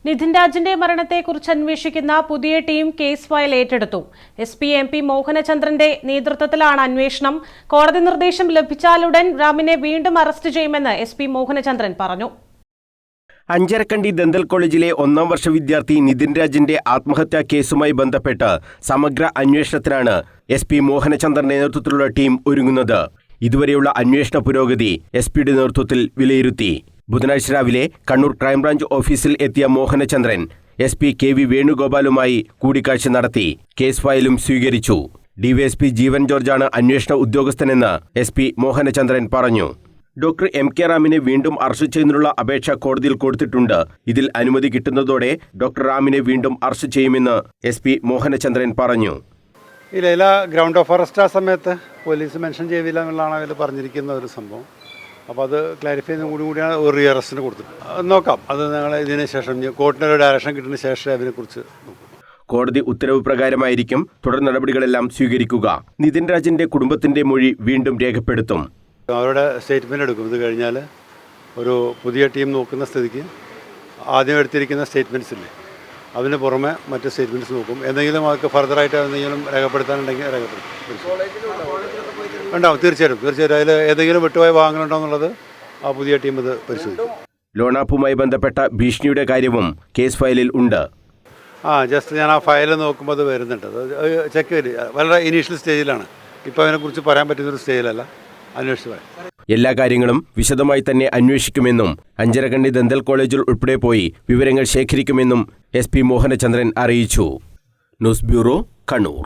നിതിൻ രാജിന്റെ മരണത്തെക്കുറിച്ച് അന്വേഷിക്കുന്ന പുതിയ ടീം കേസ് ഫയൽ ഏറ്റെടുത്തു. SP MP മോഹനചന്ദ്രന്റെ നേതൃത്വത്തിലാണ് അന്വേഷണം. കോടതി നിർദ്ദേശം ലഭിച്ചാലുടൻ റാമിനെ വീണ്ടും അറസ്റ്റ് ചെയ്യുമെന്ന് SP മോഹനചന്ദ്രൻ പറഞ്ഞു. അഞ്ചരക്കണ്ടി ദന്തൽ കോളേജിലെ 1ാം വർഷ വിദ്യാർത്ഥി നിതിൻ രാജിന്റെ ആത്മഹത്യാ കേസുമായി ബന്ധപ്പെട്ട് സമഗ്ര അന്വേഷണത്തിനാണ് SP മോഹനചന്ദ്രന്റെ നേതൃത്വത്തിലുള്ള ടീം ഒരുങ്ങുന്നത്. ഇതുവരെയുള്ള അന്വേഷണ പുരോഗതി SPയുടെ നേതൃത്വത്തിൽ വിലയിരുത്തി. ബുധനാഴ്ച രാവിലെ കണ്ണൂർ ക്രൈംബ്രാഞ്ച് ഓഫീസിൽ എത്തിയ മോഹനചന്ദ്രൻ SP KV വേണുഗോപാലുമായി കൂടിക്കാഴ്ച നടത്തി. കേസ് ഫയലും സ്വീകരിച്ചു. DYSP ജീവൻ ജോർജാണ് അന്വേഷണ ഉദ്യോഗസ്ഥനെന്ന് SP മോഹനചന്ദ്രൻ പറഞ്ഞു. ഡോക്ടർ MK റാമിനെ വീണ്ടും അറസ്റ്റ് ചെയ്യുന്നതിനുള്ള അപേക്ഷ കോടതിയിൽ കൊടുത്തിട്ടുണ്ട്. ഇതിൽ അനുമതി കിട്ടുന്നതോടെ ഡോക്ടർ റാമിനെ വീണ്ടും അറസ്റ്റ് ചെയ്യുമെന്ന് SP മോഹനചന്ദ്രൻ പറഞ്ഞു. ഇല്ല, ഗ്രൗണ്ട് ഓഫ് അറസ്റ്റ് ആ സമയത്ത് പോലീസ് മെൻഷൻ ചെയ്തില്ല എന്നുള്ളതാണ് അതിൽ പറഞ്ഞിരിക്കുന്ന ഒരു സംഭവം. അപ്പോൾ അത് ക്ലാരിഫൈ ചെയ്യുന്ന കൂടിയാണ് ഒരു റീ അറസ്റ്റിന് കൊടുത്തിട്ട് നോക്കാം. അത് ഞങ്ങൾ ഇതിന് ശേഷം കോർട്ടിനൊരു ഡയറക്ഷൻ കിട്ടുന്ന ശേഷം അതിനെക്കുറിച്ച് നോക്കും. കോടതി ഉത്തരവ് പ്രകാരമായിരിക്കും തുടർ നടപടികളെല്ലാം സ്വീകരിക്കുക. നിതിൻ രാജിന്റെ കുടുംബത്തിന്റെ മൊഴി വീണ്ടും രേഖപ്പെടുത്തും. അവരുടെ സ്റ്റേറ്റ്മെൻറ്റ് എടുക്കും. ഇത് കഴിഞ്ഞാൽ ഒരു പുതിയ ടീം നോക്കുന്ന സ്ഥിതിക്ക് ആദ്യം എടുത്തിരിക്കുന്ന സ്റ്റേറ്റ്മെൻറ്റ്സ് ഇല്ലേ, അതിന് പുറമെ മറ്റ് സ്റ്റേറ്റ്മെൻറ്റ്സ് നോക്കും. എന്തെങ്കിലും അവർക്ക് ഫർദറായിട്ട് എന്തെങ്കിലും രേഖപ്പെടുത്താനുണ്ടെങ്കിൽ രേഖപ്പെടുത്തും. ഉണ്ടാവും, തീർച്ചയായിട്ടും അതിൽ ഏതെങ്കിലും വിട്ടുപോയ ഭാഗങ്ങളുണ്ടോ എന്നുള്ളത് ആ പുതിയ ടീം ഇത് പരിശോധിക്കും. ലോൺ ആപ്പുമായി ബന്ധപ്പെട്ട ഭീഷണിയുടെ കാര്യവും കേസ് ഫയലിൽ ഉണ്ട്. ജസ്റ്റ് ഞാൻ ആ ഫയൽ നോക്കുമ്പോൾ അത് വരുന്നുണ്ട്. അത് ചെക്ക് ചെയ്ത് വളരെ ഇനീഷ്യൽ സ്റ്റേജിലാണ്. ഇപ്പോൾ അതിനെക്കുറിച്ച് പറയാൻ പറ്റുന്നൊരു സ്റ്റേജിലല്ല. അന്വേഷിച്ചു എല്ലാ കാര്യങ്ങളും വിശദമായി തന്നെ അന്വേഷിക്കുമെന്നും അഞ്ചരക്കണ്ടി ദന്തൽ കോളേജിൽ ഉൾപ്പെടെ പോയി വിവരങ്ങൾ ശേഖരിക്കുമെന്നും SP മോഹനചന്ദ്രൻ അറിയിച്ചു. News bureau, Kannur.